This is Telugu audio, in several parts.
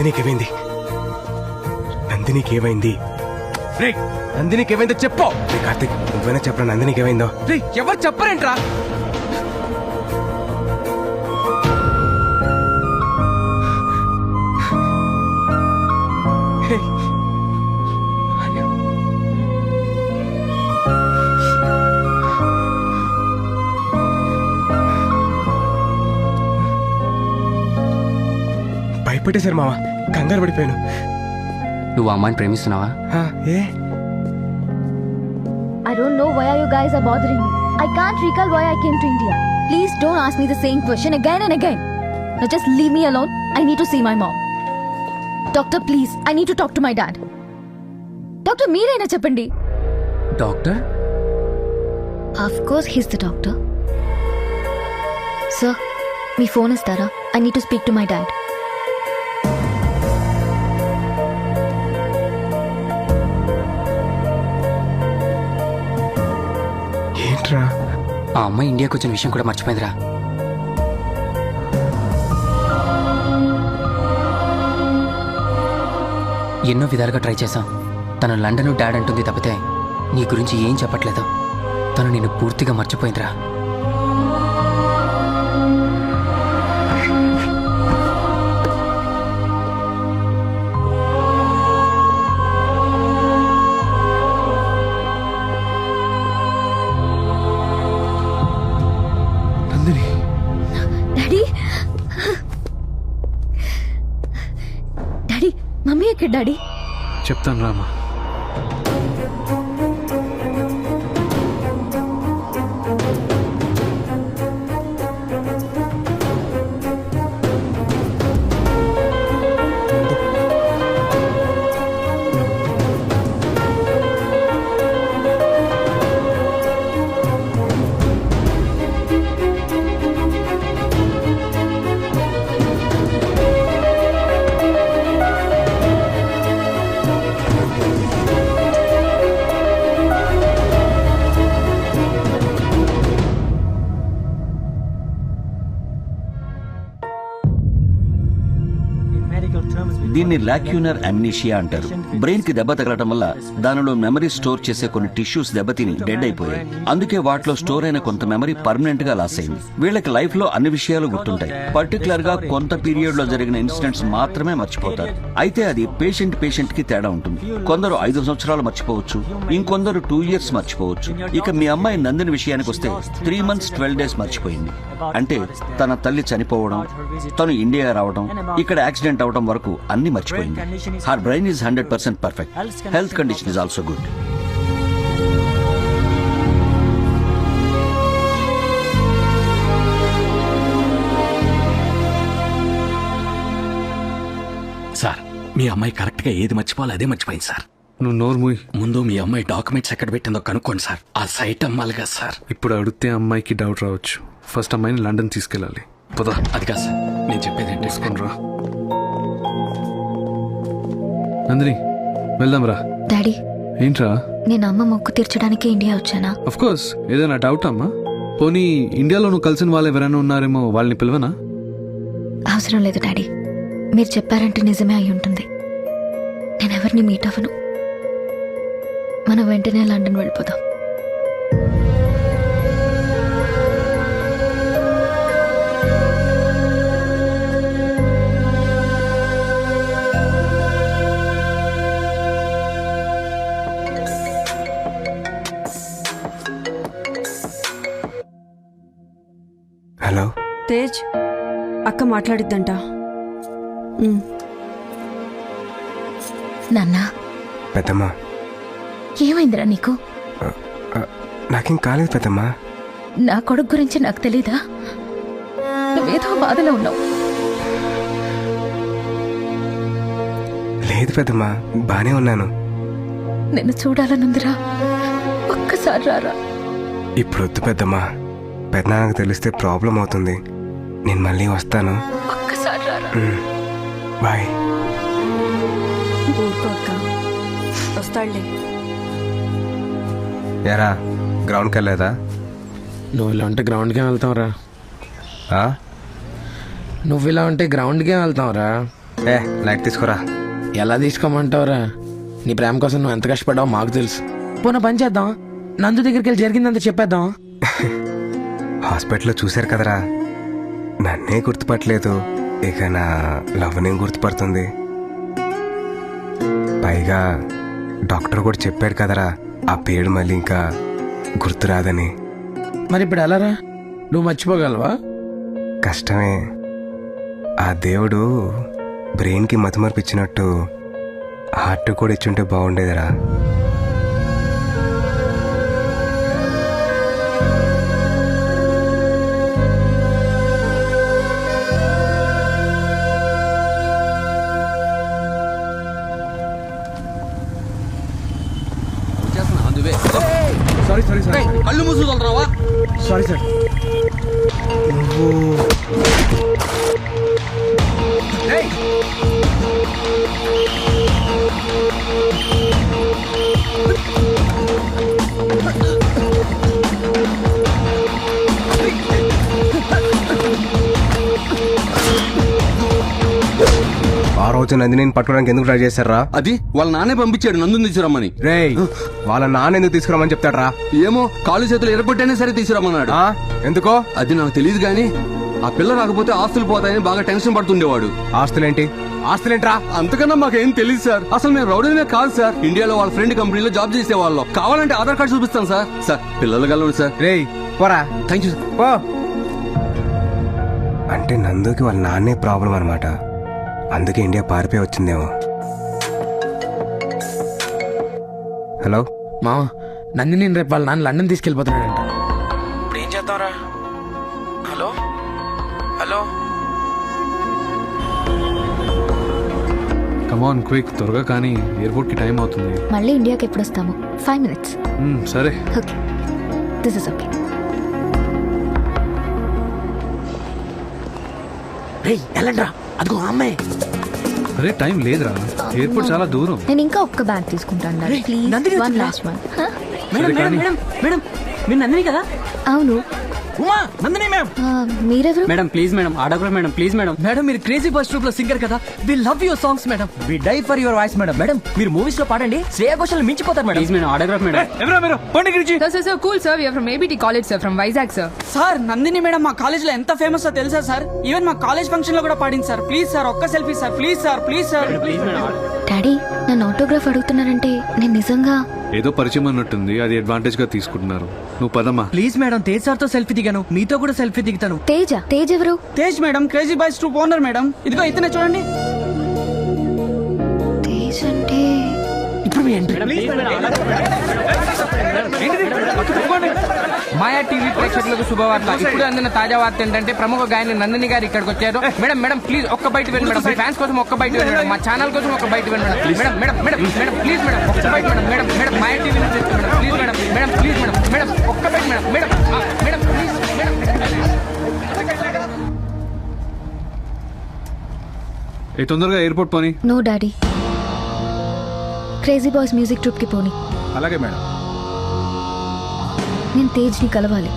నందినికి ఏమైంది? నందినికి ఏమైందో చెప్పు. కార్తీక్, నువ్వైనా చెప్పరా నందినికి ఏమైందో? ఎవరు చెప్పరేంట్రా? భయపెట్టేశారు మావా, కంగారు పడిపోయాను. నువ్వు ఆ అమ్మాయిని ప్రేమిస్తున్నావా? ఏ I don't know why you guys are bothering me. I can't recall why I came to India. Please don't ask me the same question again and again. Now just leave me alone. I need to see my mom. Doctor, please. I need to talk to my dad. Doctor, మీరైనా చెప్పండి. Doctor? Of course he's the doctor. Sir, me phone ఇస్తారా? I need to speak to my dad. ఏంట్రా? ఆ అమ్మాయి ఇండియాకి వచ్చిన విషయం కూడా మర్చిపోయిందిరా. ఎన్నో విధాలుగా ట్రై చేశాం. తను లండన్ డాడ్ అంటుంది తప్పితే నీ గురించి ఏం చెప్పట్లేదు. తను నిన్ను పూర్తిగా మర్చిపోయిందిరా. నందిని, డాడీ, డాడీ, మమ్మీ ఎక్కడ డాడీ? చెప్తాను రామా. దీన్ని లాక్యూనర్ అమ్నీషియా అంటారు. బ్రెయిన్ కి దెబ్బ తగలటం వల్ల దానిలో మెమరీ స్టోర్ చేసే కొన్ని టిష్యూస్ దెబ్బతిని డెడ్ అయిపోయాయి. అందుకే వాటిలో స్టోర్ అయిన కొంత మెమరీ పర్మనెంట్ గా లాస్ అయింది. వీళ్ళకి లైఫ్ లో అన్ని విషయాలు గుర్తుంటాయి. పర్టికులర్ గా కొంత పీరియడ్ లో జరిగిన ఇన్సిడెంట్స్ మాత్రమే మర్చిపోతారు. అయితే అది పేషెంట్ కి తేడా ఉంటుంది. కొందరు 5 సంవత్సరాలు మర్చిపోవచ్చు, ఇంకొందరు 2 years మర్చిపోవచ్చు. ఇక మీ అమ్మాయి నందిని విషయానికి వస్తే 3 months 12 days మర్చిపోయింది. అంటే తన తల్లి చనిపోవడం, తను ఇండియా రావడం, ఇక్కడ యాక్సిడెంట్ అవడం వరకు అన్ని మర్చిపోయింది. Her brain is 100% perfect. Health condition is also good. Sir, మీ అమ్మాయి కరెక్ట్ గా ఏది మర్చిపోవాలి అదే మర్చిపోయింది సార్. నువ్వు నోరు మూయి. ముందు మీ అమ్మాయి డాక్యుమెంట్స్ ఎక్కడ పెట్టిందో కనుక్కోండి సార్. ఆ సైట్ అమ్మాలి కదా సార్. ఇప్పుడు అడిగితే అమ్మాయికి డౌట్ రావచ్చు. ఫస్ట్ అమ్మాయిని లండన్ తీసుకెళ్ళాలి. పదా. అది కాదు సార్, నేను చెప్పేది ఏంటి? తీసుకునిరా నందిని, వెళ్దాం రా. డాడీ, ఏంట్రా? నేను అమ్మ మొక్కు తీర్చడానికి ఇండియా వచ్చానా? Of course. ఏదైనా డౌట్ అమ్మా? పోనీ ఇండియాలో నువ్వు కలిసిన వాళ్ళు ఎవరైనా ఉన్నారేమో, వాళ్ళని పిలవనా? అవసరం లేదు డాడీ, మీరు చెప్పారంటే నిజమే అయి ఉంటుంది. నేను ఎవరిని మీట్ అవ్వను. మనం వెంటనే లండన్ వెళ్ళిపోదాం. హలో తేజ్, అక్క మాట్లాడిద్దంట. నాన్న, పెద్దమ్మా. ఏమైందిరా నీకు? నాకేం కాలేదు పెద్దమ్మా. నా కొడుకు గురించి నాకు తెలీదా? నువ్వేదో బాధలో ఉన్నావు. లేదు పెద్దమ్మా, బానే ఉన్నాను. నిన్ను చూడాలనుందిరా, ఒక్కసారి రారా. ఇప్పుడు వద్దు పెద్దమ్మా, పెద్దనాన్నకు తెలిస్తే ప్రాబ్లం అవుతుంది. నేను మళ్ళీ వస్తాను. ఒక్కసారి రారా. బాయ్. ఊరుకో అక్క, వస్తాడులే. ఎరా, గ్రౌండ్కి వెళ్ళలేదా? నువ్వు ఇలా ఉంటే గ్రౌండ్కే వెళ్తావురా. నువ్వు ఇలా ఉంటే గ్రౌండ్కే వెళ్తావురా. ఏ లైట్ తీసుకురా. ఎలా తీసుకోమంటావురా? నీ ప్రేమ కోసం నువ్వు ఎంత కష్టపడ్డావో మాకు తెలుసు. పోనా పని చేద్దాం, నందు దగ్గరికి వెళ్ళి జరిగిందంత చెప్పేద్దాం. హాస్పిటల్లో చూశారు కదరా, నన్నే గుర్తుపట్టలేదు, ఇక నా లవ్నే గుర్తుపడుతుంది. పైగా డాక్టర్ కూడా చెప్పాడు కదరా, ఆ పేరు మళ్ళీ ఇంకా గుర్తురాదని. మరి ఇప్పుడు ఎలారా? నువ్వు మర్చిపోగలవా? కష్టమే. ఆ దేవుడు బ్రెయిన్కి మతిమరుపు ఇచ్చినట్టు హార్ట్ కూడా ఇచ్చుంటే బాగుండేదిరా. కళ్ళు మూసుకుంటావా? Sorry sir. ఆ రోజు నందిని పట్టుకోవడానికి ఎందుకు ట్రై చేశారా? అది వాళ్ళ నాన్నే పంపించాడు నందుని తీసుకురమ్మని. రేయ్, వాళ్ళ నాన్న ఎందుకు తీసుకురామని చెప్తాడ్రా? ఏమో, కాళ్ళు చేతులు ఎరగొట్టైనా సరే తీసుకురమ్మన్నాడు. ఆ? ఎందుకో? అది నాకు తెలియదు గానీ ఆ పిల్ల రాకపోతే ఆస్తులు పోతాయని బాగా టెన్షన్ పడుతుండేవాడు. ఆస్తులేంటి? ఆస్తులేంట్రా? అంతకన్నా మాకేం తెలియదు సార్. అసలు మేము రౌడీనే కాదు సార్. ఇండియాలో వాళ్ళ ఫ్రెండ్ కంపెనీలో జాబ్ చేసే వాళ్ళం. కావాలంటే ఆధార్ కార్డు చూపిస్తాను సార్. సార్ పిల్లలు కలవండి సార్. రేయ్ పోరా. Thank you sir. పో. అంటే నందుకి వాళ్ళ నాన్నే ప్రాబ్లం అనమాట, అందుకే ఇండియా పారిపోయి వచ్చిందేమో. హలో మా నందిని నేను రేపు వాళ్ళ నాన్న లండన్ తీసుకెళ్ళిపోతున్నాడంట. ఇప్పుడు ఏం చేద్దాంరా? హలో హలో కమాన్ క్విక్, త్వరగా కానీ ఎయిర్పోర్ట్ కి టైం అవుతుంది. మళ్ళీ ఇండియాకి ఎప్పుడు వస్తాము? 5 minutes. సరే. Okay, this is okay. రేయ్ వెళ్ళండ్రా, అదిగో ఆ అమ్మాయి. అరే టైం లేదురా, ఎయిర్పోర్ట్ చాలా దూరం. నేను ఇంకా ఒక్క బ్యాగ్ తీసుకుంటాను ప్లీజ్. నందిని వన్ వచ్చిందా? Last one. మేడం సరే, మేడం కానీ. మేడం మేడం మీరు నందిని కదా? అవును. ఉమా, నందిని మ్యామ్. మీరెవరు? Madam please madam, autograph madam please madam. Madam మీరు క్రేజీ బాయ్స్ ట్రూప్ లో సింగర్ కదా, we love your songs madam, we die for your voice madam. Madam మీరు మూవీస్ లో పాడండి, శ్రేయా ఘోషల్ మించిపోతారు madam. Please madam, autograph madam. Sir, cool, sir. We are from ABT College, sir, from Vizag, sir. Sir Nandini madam మా కాలేజ్ లో ఎంత ఫేమస్ తెలుసా సార్? ఈవెన్ మా కాలేజ్ ఫంక్షన్ లో కూడా పాడింది సార్. ప్లీజ్ సార్ ఒక్క selfie sir, please sir, please sir. Daddy నన్ను ఆటోగ్రాఫ్ అడుగుతున్నారంటే నేను నిజంగా ఏదో పరిచయం అన్నట్టుంది, అది అడ్వాంటేజ్ గా తీసుకుంటున్నారు. నువ్వు పదమ్మా. ప్లీజ్ మేడం, తేజ్ సార్ తో సెల్ఫీ దిగాను, మీతో కూడా సెల్ఫీ దిగుతాను. తేజ్ ఎవరు? Tej madam crazy boys troupe owner madam. ఇదిగో ఇతనే చూడండి. తేజ్ అంటే ఇప్పుడు మీ ఎంట్రీ. మాయా టీవీ ప్రేక్షకులకు శుభవార్త. ఇప్పుడు అందిన తాజా వార్త ఏంటంటే ప్రముఖ గాయని నందిని గారు ఇక్కడికి వచ్చారు. మేడం మేడం ప్లీజ్ ఒక్క బయట వెళ్ళండి మేడం, మీ ఫ్యాన్స్ కోసం ఒక్క బయట వెళ్ళండి మేడం, మా ఛానల్ కోసం ఒక్క బయట వెళ్ళండి madam. Madam madam madam please madam ఒక్క బయట madam. Madam madam Maya TV నుంచి madam please madam. Madam please madam. Madam ఒక్క బయట madam. Madam madam please madam. ఏ తొందరగా ఎయిర్పోర్ట్ పోనీ. No daddy, crazy boys music troupe కి పోని. అలాగే మేడం. నేను తేజ్ ని కలవాలి.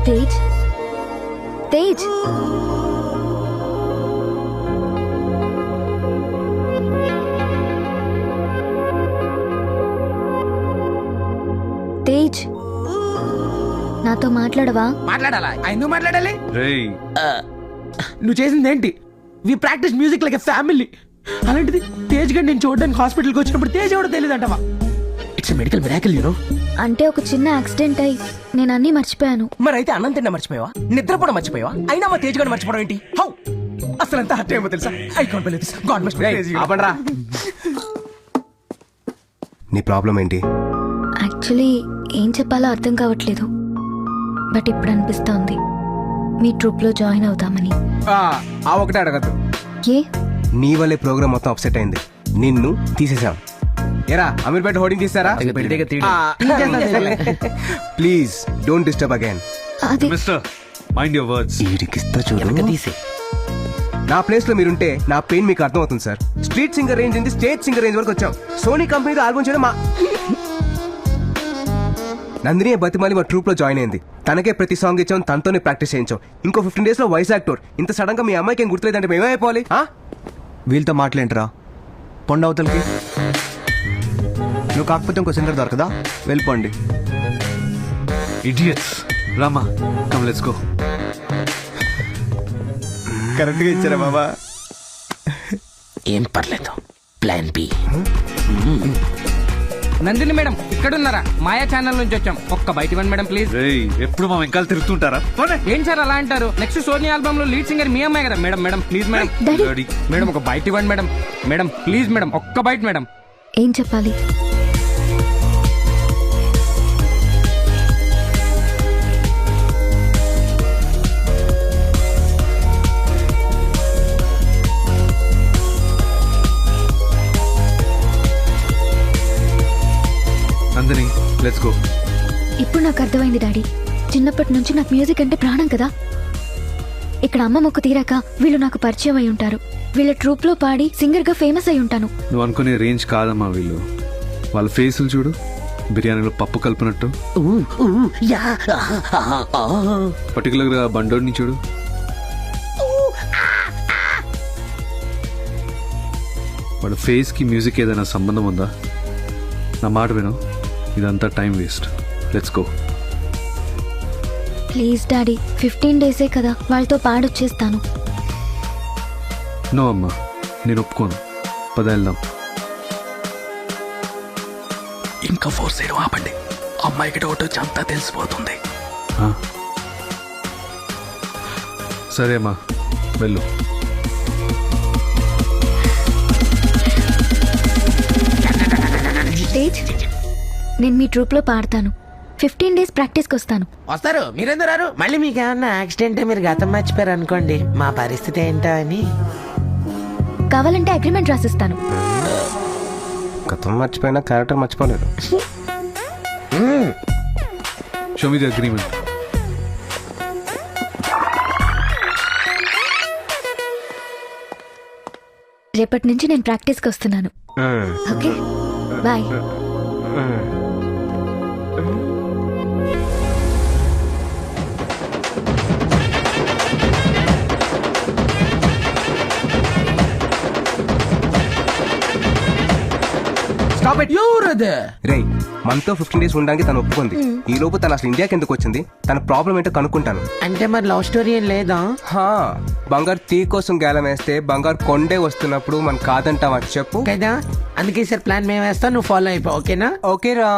తేజ్, తేజ్. తేజ్, నాతో మాట్లాడవా? మాట్లాడాలా? ఎందుకు మాట్లాడాలి? రేయ్ నువ్వు చేసింది ఏంటి? We practice music like a family. అలాంటిది తేజ్ గడ్ నేను చూడడానికి హాస్పిటల్కి వచ్చినప్పుడు తేజ్ ఎవడో తెలియదు అంటవా? It's medical miracle you know. అంటే ఒక చిన్న యాక్సిడెంట్ అయి నేను అన్నీ మర్చిపోయాను. మరి అయితే అన్నం తిన్నా మర్చిపోయావా, నిద్ర కూడా మర్చిపోయావా, అయినా మా తేజ్ గారు మర్చిపోవడం ఏంటి? హౌ అసలు ఎంత హర్ట్ ఏమో తెలుసా? I can't believe this. God must be crazy. ఆపండ్రా. నీ ప్రాబ్లం ఏంటి? యాక్చువల్లీ ఏం చెప్పాలో అర్థం కావట్లేదు. బట్ ఇప్పుడు అనిపిస్తోంది మీ ట్రూప్లో జాయిన్ అవుతామని. ఆ ఒకటే అడగద్దు. ఏ? నీ వల్లే ప్రోగ్రామ్ మొత్తం అప్సెట్ అయింది. నిన్ను తీసేసాం. ఎరా అమీర్పేట హోర్డింగ్ తీస్తారా? Please don't disturb again. అది మిస్టర్ మైండ్ యువర్ వర్డ్స్. ఈడికిస్తా చూడు. నా ప్లేస్ లో మీరుంటే నా పెయిన్ మీకు అర్థం అవుతుంది సార్. స్ట్రీట్ సింగర్ రేంజ్ నుంచి స్టేట్ సింగర్ రేంజ్ వరకు వచ్చాం. సోనీ కంపెనీతో ఆల్బమ్ చేయడం మా నందిని బతిమాలి మా ట్రూప్ లో జాయిన్ అయింది. తనకే ప్రతి సాంగ్ ఇచ్చాం, తనతోనే ప్రాక్టీస్ చేయించాం. ఇంకో 15 days లో వైజాగ్ టూర్. ఇంత సడన్ గా మీ అమ్మాయికి ఏం గుర్తులేదంటే మేమైపోవాలి? వీళ్ళతో మాట్లాడరా పొండవతలకి. నువ్వు కాకపోతే ఇంకో సింగర్ దొరకదా? వెళ్ళిపోండి. Idiots. Rama come let's go. కరెక్ట్గా ఇచ్చారా బాబా? ఏం పర్లేదు, ప్లాన్ బి. నందిని మేడం ఇక్కడున్నారా? మాయా ఛానల్ నుంచి వచ్చాం. ఒక్క బయట ఇవ్వండి మేడం ప్లీజ్. రేయ్ ఎప్పుడు మా వెంకాల తిరుగుతుంటారా? ఏం సార్ అలా అంటారు? నెక్స్ట్ సోనీ ఆల్బమ్ లో లీడ్ సింగర్ మీ అమ్మాయి కదా madam. Madam please madam. Daddy madam ఒక బయట ఇవ్వండి మేడం. మేడం ప్లీజ్ మేడం ఒక్క బయట మేడం. ఏం చెప్పాలి? Nandini let's go. ఇప్పుడు నాకు అర్థమైంది డాడీ. చిన్నప్పటి నుంచి నాకు మ్యూజిక్ అంటే ప్రాణం కదా. ఇక్కడ అమ్మ మొక్కు తీరాక వీళ్ళు నాకు పరిచయం అయి ఉంటారు. వీళ్ళ ట్రూప్ లో పాడి సింగర్ గా ఫేమస్ అయి ఉంటాను. నువ్వు అనుకునే రేంజ్ కాదమ్మా వీళ్ళు. వాళ్ళ ఫేసులు చూడు, బిర్యానీలో పప్పు కలిపినట్టు. పర్టికులర్ గా బండోడిని చూడు. వాడు ఫేస్ కి మ్యూజిక్ ఏదైనా సంబంధం ఉందా? నా మాట విను, ఇదంతా time waste. Let's go. Please daddy, 15 days కదా, వాళ్ళతో పాడొచ్చేస్తాను. నో అమ్మా, నేను ఒప్పుకోను. పద వెళ్దాం. ఇంకా ఫోర్స్ చేయడం ఆపండి. అమ్మాయికి డౌట్ వచ్చి అంతా తెలిసిపోతుంది. సరే అమ్మా వెళ్ళు. తేజ్, నేను మీ ట్రూప్ లో పాడతాను. 15 days ప్రాక్టీస్కి వస్తాను. వస్తారు, మీరెందుకు రారు? మళ్ళీ మీకు ఏమన్నా యాక్సిడెంట్ మీరు గతం మర్చిపోయారు అనుకోండి, మా పరిస్థితి ఏంటో అని. కావాలంటే అగ్రిమెంట్ రాసిస్తాను. గతం మర్చిపోయినా క్యారెక్టర్ మర్చిపోలేదు. Show me the agreement. రేపటి నుంచి నేను ప్రాక్టీస్కి వస్తున్నాను. Okay bye. Stop it. రేయ్, మనతో 15 days ఉండడానికి తను ఒప్పుకుంది. ఈ లోపు తను అసలు ఇండియాకి ఎందుకు వచ్చింది, తన ప్రాబ్లం ఏంటో కనుక్కుంటాను. అంటే మరి లవ్ స్టోరీ ఏం లేదా? బంగారు తీ కోసం గేలం వేస్తే బంగారు కొండే వస్తున్నప్పుడు మనం కాదంటావా చెప్పు కదా. అందుకే సార్ ప్లాన్ మేము వేస్తాం, నువ్వు ఫాలో అయిపో. ఓకేనా? ఓకేరా.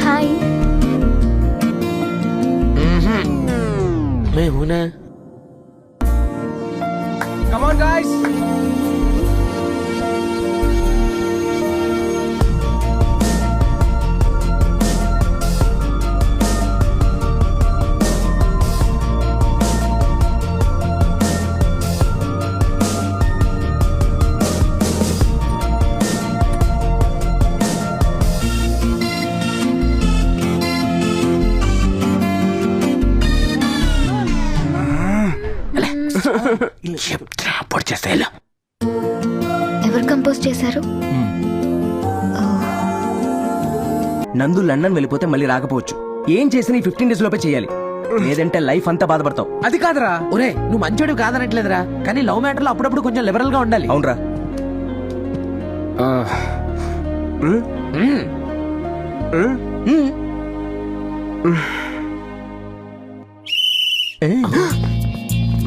హాయ్. मैं हूं ना. Come on guys. ఎవరు కంపోజ్ చేశారు? నందు లండన్ వెళ్ళిపోతే మళ్ళీ రాకపోవచ్చు. ఏం చేసినా ఈ 15 days లోపే చేయాలి, లేదంటే లైఫ్ అంతా బాధపడతావు. అది కాదురా. ఒరే నువ్వు మంచోడు కాదనట్లేదురా, కానీ లవ్ మ్యాటర్ లో అప్పుడప్పుడు కొంచెం లిబరల్ గా ఉండాలి. అవునరా.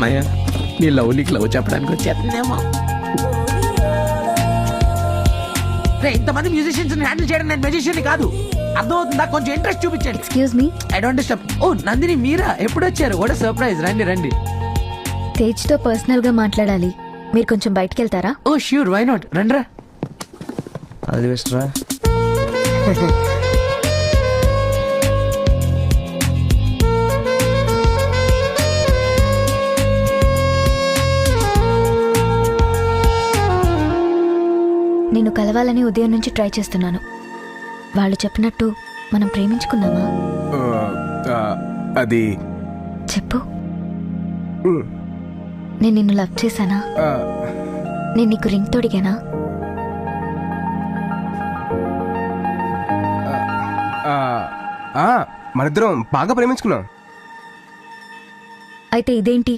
మయా నీ లవ్ నీకు లవ్ చెప్పడానికి వచ్చేస్తుందేమో. ఇంతమంది మ్యూజిషియన్స్ హ్యాండిల్ చేయడం నేను మ్యూజిషియన్ కాదు, అర్థమవుతుందా? కొంచెం ఇంట్రెస్ట్ చూపించండి. Excuse me, I don't disturb. ఓ నందిని మీరా, ఎప్పుడు వచ్చారు? What surprise. రండి రండి. తేజ్తో పర్సనల్ గా మాట్లాడాలి, మీరు కొంచెం బయటికి వెళ్తారా? ఓ ష్యూర్, వై నాట్, రండ్రా. అది బెస్ట్ రా. నిన్ను కలవాలని ఉదయం నుంచి ట్రై చేస్తున్నాను. వాళ్ళు చెప్పినట్టు మనం ప్రేమించుకుందామా? అది చెప్పు. నేను నిన్ను లవ్ చేశానా? నేను నీకు రింగ్ తోడిగానా? మనిద్దరం బాగా ప్రేమించుకున్నాం. అయితే ఇదేంటి?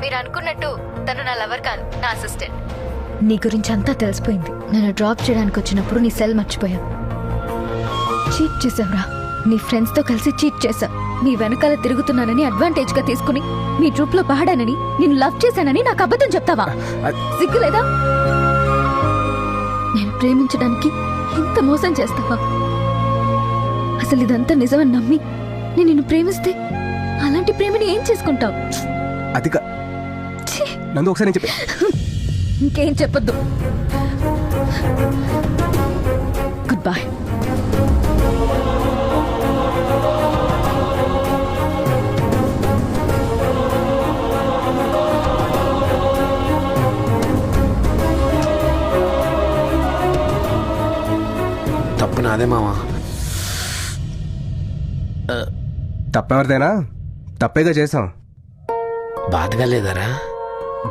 మీరు అనుకున్నట్టు తను నా లవర్ కాదు, నా అసిస్టెంట్. నీ గురించి అంతా తెలిసిపోయింది. నన్ను డ్రాప్ చేయడానికి వచ్చినప్పుడు నీ సెల్ మర్చిపోయాను. చీట్ చేసావురా. నీ ఫ్రెండ్స్ తో కలిసి చీట్ చేశావు. నీ వెనకాల తిరుగుతున్నానని అడ్వాంటేజ్ గా తీసుకుని మీ ట్రూప్ లో పాడానని, నేను లవ్ చేశానని నాకు అబద్ధం చెప్తావా? సిగ్గులేదా? నేను ప్రేమించడానికి ఇంత మోసం చేస్తావా? అసలు ఇదంతా నిజమని నమ్మి నేను నిన్ను ప్రేమిస్తే అలాంటి ప్రేమని ఏం చేసుకుంటావు? అది నందు ఒకసారి నేను చెప్పే. ఇంకేం చెప్పొద్దు. Good bye. తప్పు నాదే మావా. తప్పెవరిదైనా తప్పేగా చేసాం. బాధగా లేదరా?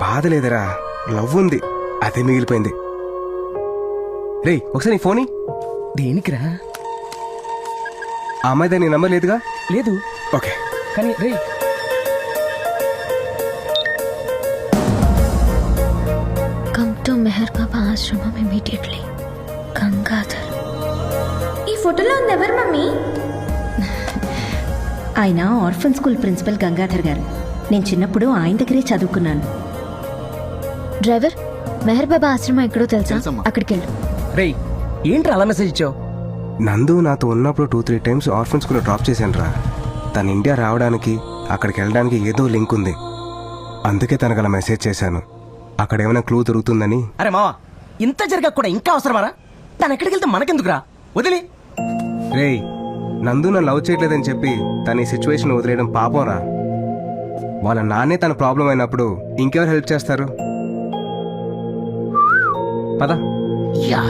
బాధ లేదరా, లవ్ ఉంది, అదే మిగిలిపోయింది. రేయ్ ఒకసారి నీ ఫోన్ ఇయ్యి. దేనికిరా? ఆ అమ్మాయి నీ నంబర్ లేదుగా? లేదు. ఓకే. కానీ రే, కమ్ టు మెహర్ బాబా ఆశ్రమం ఇమీడియట్లీ. గంగాధర్. ఈ ఫోటోలో ఉంది ఎవరు మమ్మీ? ఆయన ఆర్ఫన్ స్కూల్ ప్రిన్సిపల్ గంగాధర్ గారు. నేను చిన్నప్పుడు ఆయన దగ్గరే చదువుకున్నాను. డ్రైవర్, మెహర్ బాబా ఆశ్రమం ఎక్కడో తెలుసా? అక్కడికి వెళ్ళు. రేయ్ ఏంట్రా అలా మెసేజ్ ఇచ్చావు? నందు నాతో ఉన్నప్పుడు 2-3 టైమ్స్ ఆర్ఫన్ స్కూల్లో డ్రాప్ చేశాను రా. తను ఇండియా రావడానికి, అక్కడికి వెళ్ళడానికి ఏదో లింక్ ఉంది, అందుకే తనకు అలా మెసేజ్ చేశాను. అక్కడ ఏమైనా క్లూ దొరుకుతుందని. అరే మావా, ఇంత జరగా కూడా ఇంకా అవసరమారా? తను ఎక్కడికి వెళ్తే మనకెందుకురా? వదిలే. రేయ్ నందు నన్ను లవ్ చేయట్లేదని చెప్పి తన ఈ సిచ్యువేషన్ వదిలేయడం పాపం రా. వాళ్ళ నాన్నే తన ప్రాబ్లం అయినప్పుడు ఇంకెవరు హెల్ప్ చేస్తారు? పద. యా